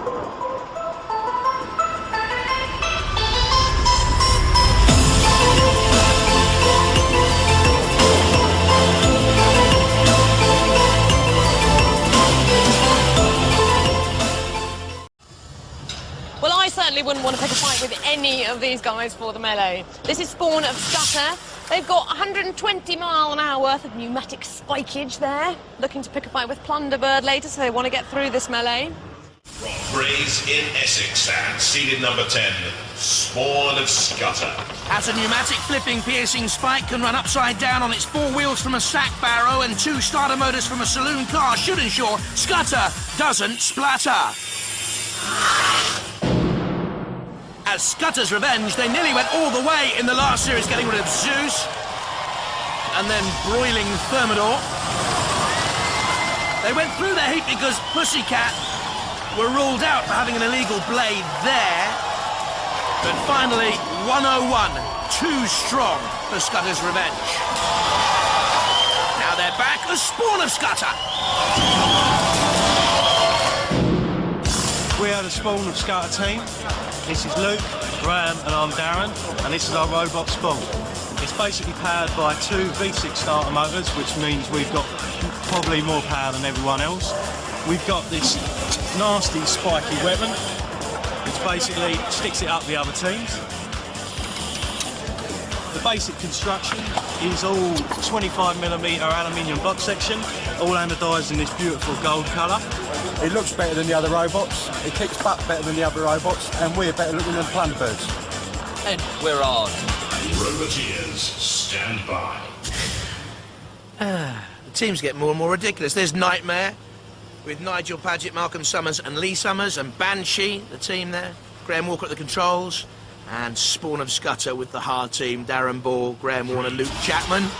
Well, I certainly wouldn't want to pick a fight with any of these guys for the melee. This is Spawn of Scutter. They've got 120-mile-an-hour worth of pneumatic spikage there. Looking to pick a fight with Plunderbird later, so they want to get through this melee. From Grays in Essex and seeded number 10, Spawn of Scutter. As a pneumatic flipping piercing spike can run upside down on its four wheels from a sack barrow and two starter motors from a saloon car should ensure Scutter doesn't splatter. As Scutter's revenge, they nearly went all the way in the last series, getting rid of Zeus and then broiling Thermidor. They went through their heat because Pussycat were ruled out for having an illegal blade there. But finally, 101, too strong for Scutter's revenge. Now they're back as Spawn of Scutter. We are the Spawn of Scutter team. This is Luke, Graham and I'm Darren, and this is our robot Spawn. It's basically powered by two V6 starter motors, which means we've got probably more power than everyone else. We've got this nasty spiky weapon, which basically sticks it up the other teams. The basic construction is all 25mm aluminium block section, all anodised in this beautiful gold colour. It looks better than the other robots, it kicks butt better than the other robots, and we're better looking than Plunderbirds. And we're on. Roboteers, stand by. The teams get more and more ridiculous. There's Knightmare, with Nigel Paget, Malcolm Summers and Lee Summers, and Banshee, the team there. Graham Walker at the controls, and Spawn of Scutter with the hard team, Darren Ball, Graham Warner, Luke Chapman. 2, 1.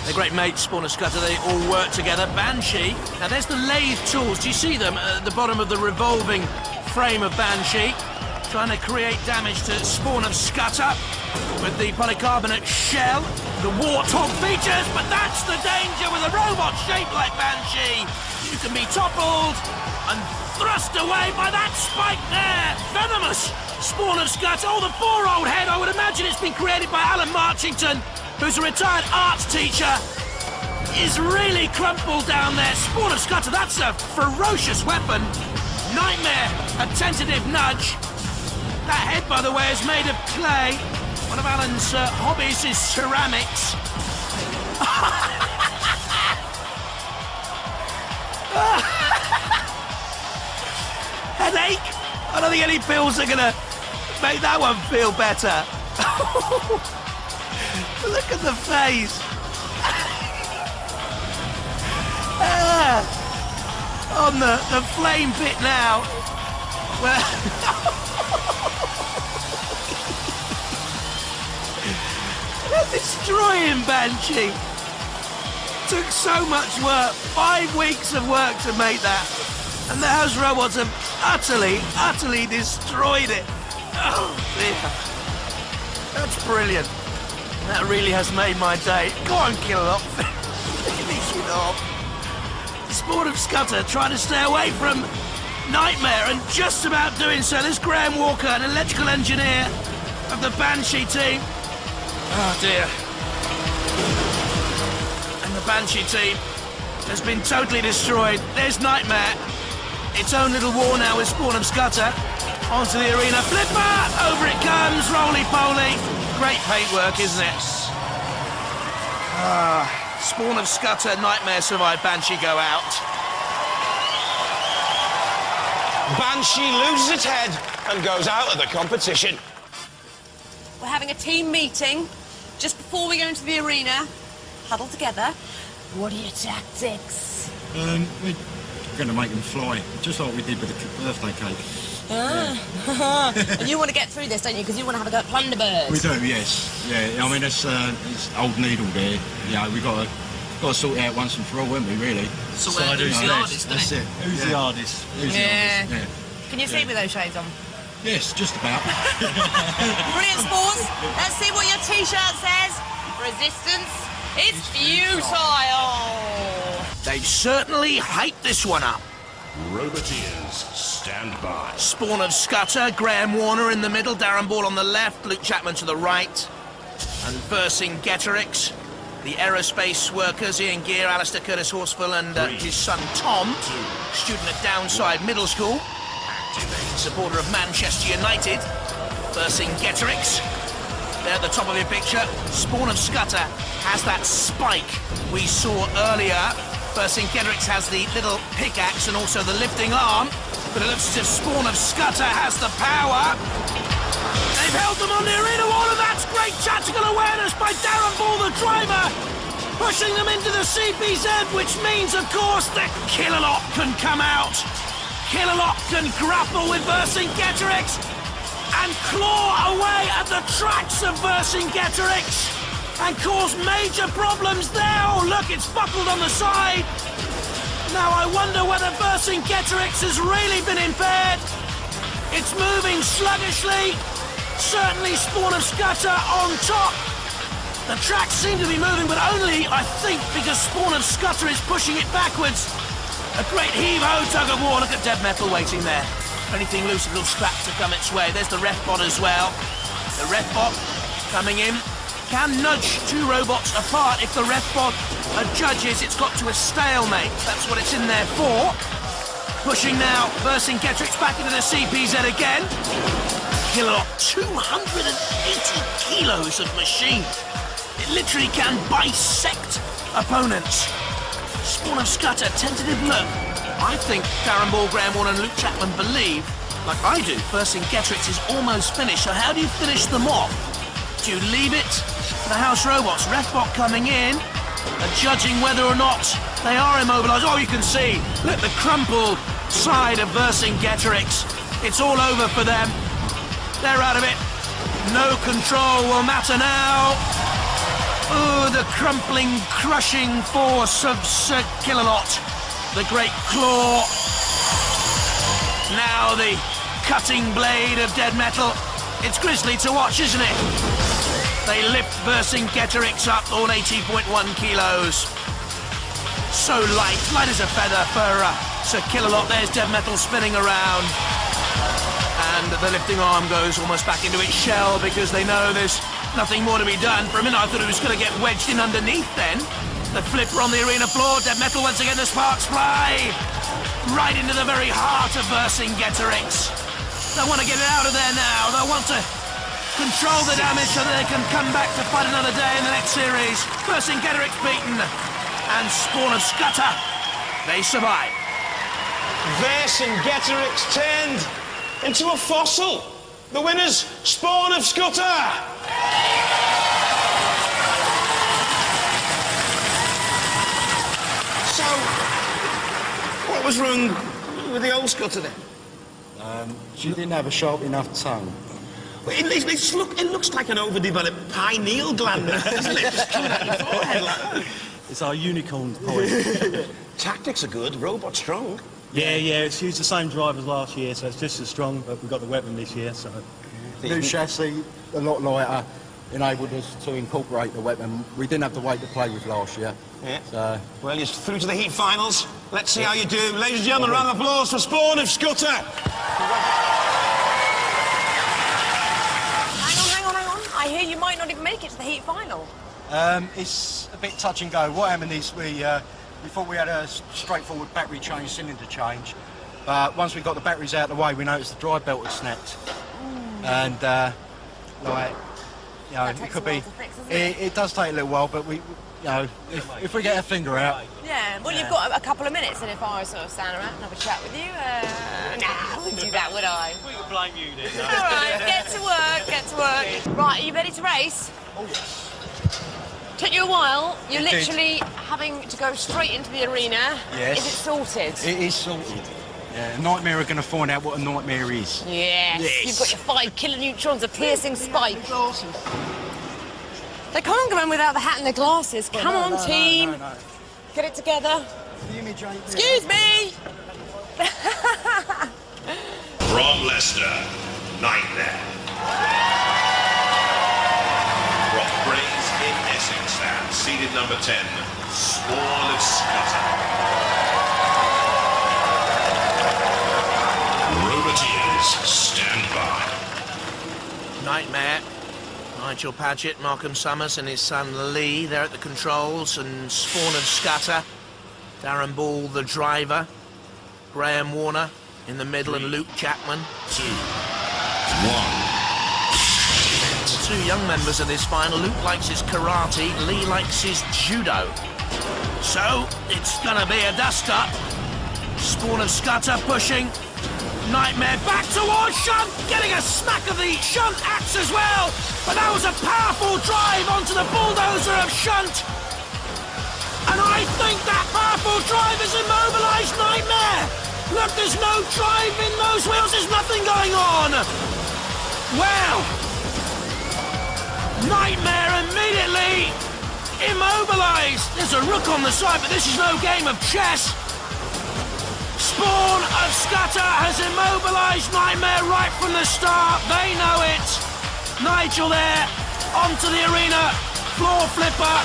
They're great mates, Spawn of Scutter, they all work together. Banshee, now there's the lathe tools. Do you see them at the bottom of the revolving frame of Banshee? Trying to create damage to Spawn of Scutter with the polycarbonate shell, the warthog features, but that's the danger with a robot shaped like Banshee. You can be toppled and thrust away by that spike there. Venomous Spawn of Scutter. Oh, the four-old head, I would imagine it's been created by Alan Marchington, who's a retired arts teacher, is really crumpled down there. Spawn of Scutter, that's a ferocious weapon. Knightmare, a tentative nudge. That head, by the way, is made of clay. One of Alan's hobbies is ceramics. Headache? I don't think any pills are gonna make that one feel better. Look at the face. On the flame pit now. Well, they're destroying Banshee. Took so much work, 5 weeks of work to make that. And the house robots have utterly destroyed it. Oh dear. That's brilliant. That really has made my day. Go on, kill it off. Finish it off. Spawn of Scutter trying to stay away from Knightmare, and just about doing so. There's Graham Walker, an electrical engineer of the Banshee team. Oh dear. And the Banshee team has been totally destroyed. There's Knightmare. Its own little war now with Spawn of Scutter. Onto the arena. Flipper! Over it comes. Roly-poly. Great paintwork, isn't it? Spawn of Scutter, Knightmare survive, Banshee go out. Banshee loses its head and goes out of the competition. We're having a team meeting just before we go into the arena. Huddle together. What are your tactics? We're going to make them fly, just like we did with the birthday cake. And you want to get through this, don't you? Because you want to have a go at Plunderbird. We do, yes. Yeah, I mean, it's old needle there. Yeah, we've got to sort it out once and for all, haven't we, really? Sort out who's the hardest, that's it. Who's the hardest? Who's the hardest? Yeah. Can you see with those shades on? Yes, just about. Brilliant, Spawns. Let's see what your T-shirt says. Resistance is futile. They've certainly hyped this one up. Roboteers, stand by. Spawn of Scutter, Graham Warner in the middle, Darren Ball on the left, Luke Chapman to the right. And Vercingetorix, the aerospace workers, Ian Gear, Alistair Curtis Horsfall and his son Tom, student at Downside Middle School, supporter of Manchester United. Vercingetorix, there at the top of your picture. Spawn of Scutter has that spike we saw earlier. Vercingetorix has the little pickaxe and also the lifting arm, but it looks as if Spawn of Scutter has the power. They've held them on the arena wall, and that's great tactical awareness by Darren Ball, the driver, pushing them into the CPZ, which means, of course, that Killalot can come out. Killalot can grapple with Vercingetorix and claw away at the tracks of Vercingetorix and cause major problems there. Oh, look, it's buckled on the side. Now, I wonder whether Vercingetorix has really been impaired. It's moving sluggishly. Certainly Spawn of Scutter on top. The tracks seem to be moving, but only, I think, because Spawn of Scutter is pushing it backwards. A great heave-ho tug-of-war. Look at Dead Metal waiting there. Anything loose, a little scrap to come its way. There's the ref bot as well. The ref bot coming in. Can nudge two robots apart if the ref bot judges it's got to a stalemate. That's what it's in there for. Pushing now, Vercingetorix back into the CPZ again. Killalot, 280 kilos of machine. It literally can bisect opponents. Spawn of Scutter, tentative look. I think Darren Ball, Graham Warner and Luke Chapman believe, like I do, Vercingetorix is almost finished. So how do you finish them off? Do you leave it to the house robots? Refbot coming in and judging whether or not they are immobilised. Oh, you can see, look, the crumpled side of Vercingetorix. It's all over for them. They're out of it. No control will matter now. Oh, the crumpling, crushing force of Sir Killalot. The great claw. Now the cutting blade of Dead Metal. It's grisly to watch, isn't it? They lift Vercingetorix up, all 80.1 kilos. So light as a feather for Sir Killalot. There's Dead Metal spinning around. And the lifting arm goes almost back into its shell because they know there's nothing more to be done. For a minute I thought it was going to get wedged in underneath then. The flipper on the arena floor. Dead Metal once again, the sparks fly. Right into the very heart of Vercingetorix. They want to get it out of there now. They want to control the damage so that they can come back to fight another day in the next series. Vercingetorix beaten. And Spawn of Scutter, they survive. Vercingetorix turned into a fossil. The winner's Spawn of Scutter. So, what was wrong with the old Scutter then? She didn't have a sharp enough tongue. Well, it looks like an overdeveloped pineal gland, doesn't it? Just coming out your forehead like that. It's our unicorn point. Tactics are good, robot strong. Yeah, it's used the same drive as last year, so it's just as strong, but we've got the weapon this year, so... New chassis, a lot lighter, enabled us to incorporate the weapon. We didn't have the weight to play with last year. Yeah. So... Well, you're through to the heat finals. Let's see how you do. Ladies and gentlemen, round of applause for Spawn of Scutter. Hang on. I hear you might not even make it to the heat final. It's a bit touch and go. What happened is we thought we had a straightforward battery change, cylinder change. But once we got the batteries out of the way, we noticed the drive belt had snapped. And, it could be... It does take a little while, but if we get our finger out... Yeah, well, you've got a couple of minutes, and if I sort of stand around and have a chat with you, I wouldn't do that, would I? We could blame you then. All right, get to work. Right, are you ready to race? Oh, yes. Took you a while. You're It did. literally having to go straight into the arena. Yes. Is it sorted? It is sorted. Yeah, Knightmare are going to find out what a nightmare is. Yes. You've got your 5 kiloneutrons of piercing spike. They can't go in without the hat and the glasses. Come on, team. No. Get it together. The image ain't there. Excuse me. From Leicester, Knightmare. From Brains in Essex and seeded number 10, Spawn of Scutter. Nigel Paget, Markham Summers and his son Lee, they're at the controls, and Spawn of Scutter, Darren Ball, the driver, Graham Warner in the middle, and Luke Chapman. 2, 1. Two young members of this final. Luke likes his karate, Lee likes his judo. So, it's gonna be a dust-up. Spawn of Scutter pushing. Knightmare back towards Shunt, getting a smack of the Shunt axe as well. But that was a powerful drive onto the bulldozer of Shunt. And I think that powerful drive has immobilised Knightmare. Look, there's no drive in those wheels, there's nothing going on. Wow. Knightmare immediately immobilised. There's a rook on the side, but this is no game of chess. Spawn of Scutter has immobilised Knightmare right from the start. They know it. Nigel there, onto the arena, floor flipper.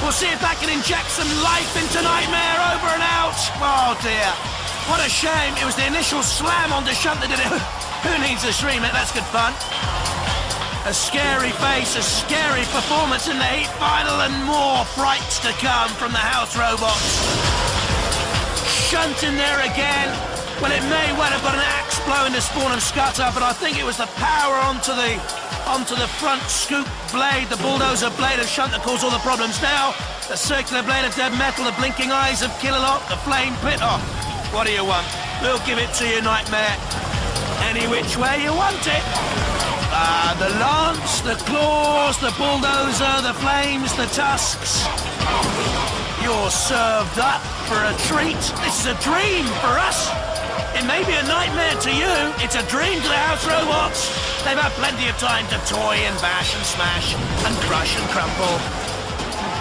We'll see if that can inject some life into Knightmare. Over and out. Oh dear, what a shame. It was the initial slam onto Shunt that did it. Who needs to stream it? That's good fun. A scary face, a scary performance in the heat final, and more frights to come from the house robots. Shunt in there again. Well, it may well have got an axe blow in the Spawn of Scutter, but I think it was the power onto the front scoop blade, the bulldozer blade of Shunt that caused all the problems. Now, the circular blade of dead metal, the blinking eyes of Killalot, the flame pit. Oh, what do you want? We'll give it to you, Knightmare. Any which way you want it. The lance, the claws, the bulldozer, the flames, the tusks. You're served up for a treat. This is a dream for us. It may be a nightmare to you. It's a dream to the house robots. They've had plenty of time to toy and bash and smash and crush and crumple.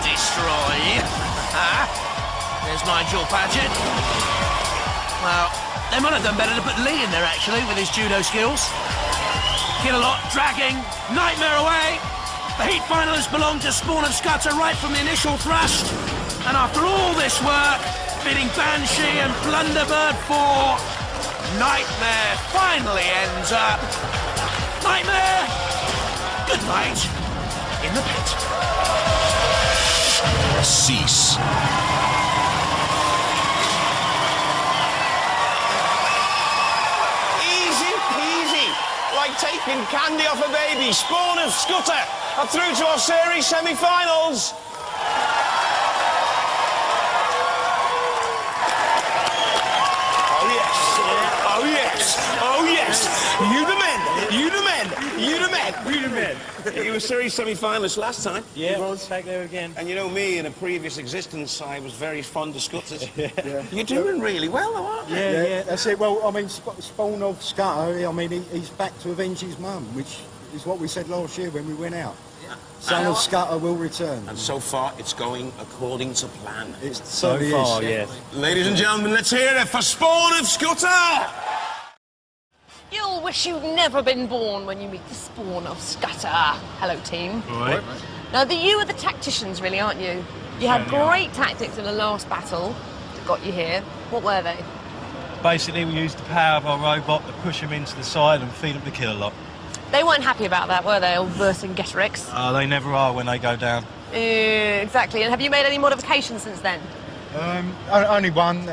Destroy. There's Nigel Paget. Well, they might have done better to put Lee in there, actually, with his judo skills. Killalot dragging Knightmare away. The heat finalists belong to Spawn of Scutter right from the initial thrust. And after all this work, beating Banshee and Plunderbird 4, Knightmare finally ends up. Knightmare, good night in the pit. Cease. Like taking candy off a baby. Spawn of Scutter are through to our series semi-finals. Oh yes, oh yes, oh yes. You the men, you the men, you the men, you the men. You were series semi-finalists last time. Yeah, back there again. And you know me, in a previous existence, I was very fond of Scutters. Yeah. You're doing really well, though, aren't you? Yeah, that's it. Well, I mean, Spawn of Scutter, I mean, he's back to avenge his mum, which is what we said last year when we went out. Yeah. Son of Scutter will return. And so far, it's going according to plan. It's so far, yes. Ladies and gentlemen, let's hear it for Spawn of Scutter! You'll wish you'd never been born when you meet the Spawn of Scutter. Hello, team. All right. Now, you are the tacticians, really, aren't you? You had great tactics in the last battle that got you here. What were they? Basically, we used the power of our robot to push them into the side and feed them to Killalot. They weren't happy about that, were they, old Vercingetorix? They never are when they go down. Exactly. And have you made any modifications since then? Only one.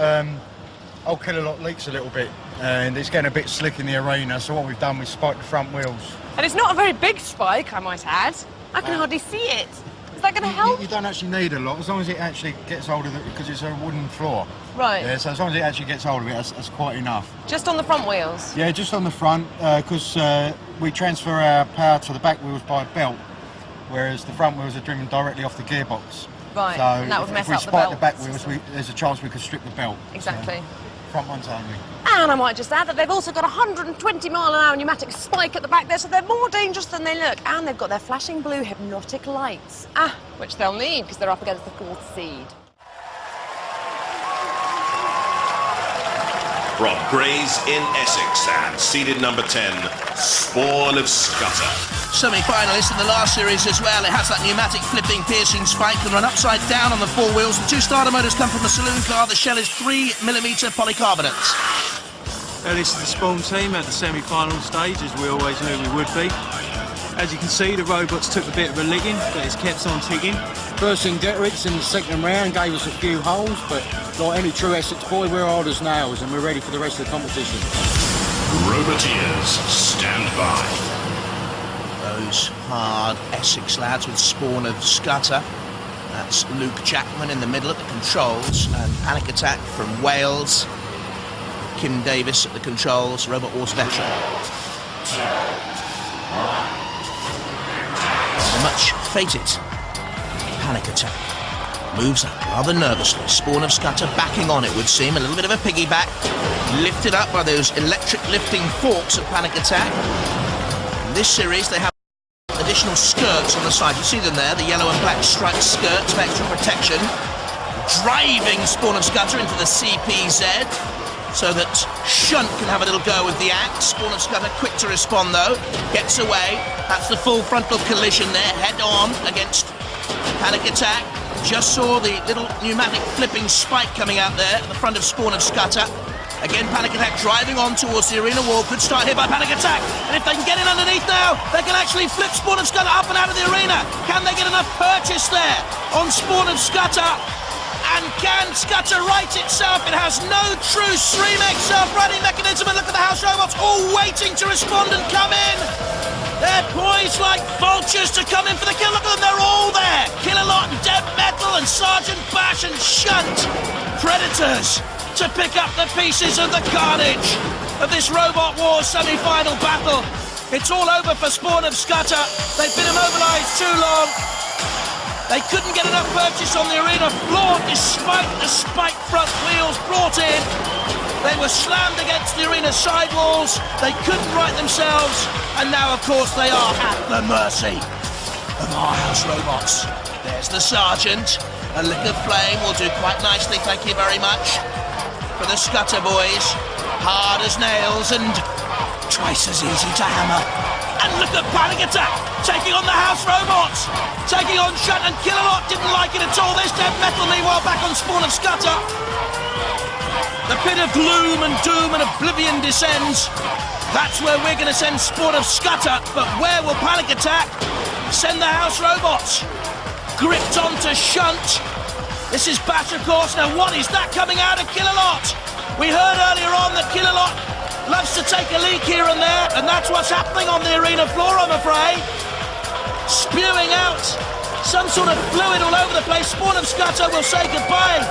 Old Killalot leaks a little bit, and it's getting a bit slick in the arena, so what we've done, we've spiked the front wheels. And it's not a very big spike, I might add. I can hardly see it. Is that going to help? You don't actually need a lot, as long as it actually gets hold of it, because it's a wooden floor. Right. Yeah, so as long as it actually gets hold of it, that's quite enough. Just on the front wheels? Yeah, just on the front, because we transfer our power to the back wheels by a belt, whereas the front wheels are driven directly off the gearbox. Right, so and that would mess up the belt. If we spike the back wheels, there's a chance we could strip the belt. Exactly. So, front ones only. And I might just add that they've also got a 120-mile-an-hour pneumatic spike at the back there, so they're more dangerous than they look. And they've got their flashing blue hypnotic lights. Which they'll need, because they're up against the 4th seed. From Grays in Essex and seeded number 10, Spawn of Scutter. Semi-finalist in the last series as well. It has that pneumatic flipping piercing spike, can run upside down on the 4 wheels. The 2 starter motors come from a saloon car. The shell is 3mm polycarbonate. Well, this is the Spawn team at the semi-final stage, as we always knew we would be. As you can see, the robots took a bit of a licking, but it's kept on ticking. Vercingetorix in the second round gave us a few holes, but like any true Essex boy, we're hard as nails and we're ready for the rest of the competition. Roboteers, stand by. Those hard Essex lads with Spawn of Scutter. That's Luke Jackman in the middle at the controls, and Panic Attack from Wales. Kim Davis at the controls, Robot Wars veteran. The much fated Panic Attack moves up rather nervously. Spawn of Scutter backing on, it would seem. A little bit of a piggyback. Lifted up by those electric lifting forks of Panic Attack. In this series, they have additional skirts on the side. You see them there, the yellow and black striped skirts for extra protection. Driving Spawn of Scutter into the CPZ so that Shunt can have a little go with the axe. Spawn of Scutter quick to respond though, gets away. That's the full frontal collision there, head on against Panic Attack. Just saw the little pneumatic flipping spike coming out there at the front of Spawn of Scutter. Again, Panic Attack driving on towards the arena wall. Good start here by Panic Attack. And if they can get in underneath now, they can actually flip Spawn of Scutter up and out of the arena. Can they get enough purchase there on Spawn of Scutter? And can Scutter right itself? It has no true Streamex self-running mechanism. And look at the house robots all waiting to respond and come in. They're poised like vultures to come in for the kill. Look at them, they're all there. Killalot and Dead Metal and Sergeant Bash and Shunt. Predators to pick up the pieces of the carnage of this Robot Wars semi-final battle. It's all over for Spawn of Scutter. They've been immobilised too long. They couldn't get enough purchase on the arena floor despite the spiked front wheels brought in. They were slammed against the arena sidewalls. They couldn't right themselves. And now, of course, they are at the mercy of our house robots. There's the Sergeant. A lick of flame will do quite nicely, thank you very much. For the Scutter boys, hard as nails and twice as easy to hammer. And look at Panic Attack, taking on the house robots, taking on Shunt, and Killalot didn't like it at all. There's Dead Metal, meanwhile, back on Spawn of Scutter. The pit of gloom and doom and oblivion descends. That's where we're going to send Spawn of Scutter, but where will Panic Attack send the house robots? Gripped onto Shunt. This is Bash, of course. Now, what is that coming out of Killalot? We heard earlier on that Killalot loves to take a leak here and there, and that's what's happening on the arena floor, I'm afraid. Spewing out some sort of fluid all over the place. Spawn of Scutter will say goodbye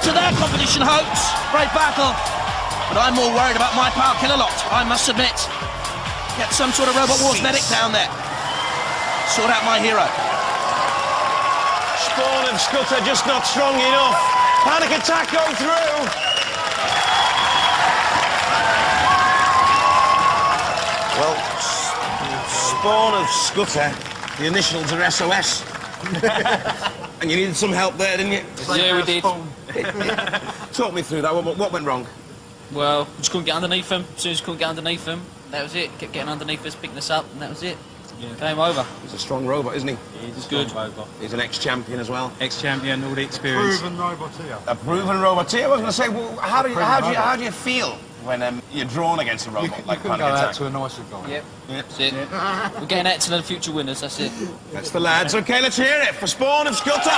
to their competition hopes. Great battle. But I'm more worried about my pal Killalot, I must admit. Get some sort of Robot Wars medic down there. Sort out my hero. Spawn of Scutter just not strong enough. Panic Attack go through. Well, Spawn of Scutter, the initials are SOS. And you needed some help there, didn't you? Yeah, we did. Talk me through that. What went wrong? Well, we just couldn't get underneath them. As soon as we couldn't get underneath them, that was it. Kept getting underneath us, picking us up, and that was it. Yeah. Game over. He's a strong robot, isn't he? He's good. Robot. He's an ex-champion as well. Ex-champion, all the experience. Proven roboteer. A proven roboteer. I was going to say, well, how do you feel when you're drawn against a robot like Panic go Attack? out to a nicer guy. Yep. That's it. We're getting excellent future winners, that's it. That's the lads. Okay, let's hear it for Spawn of Scutter.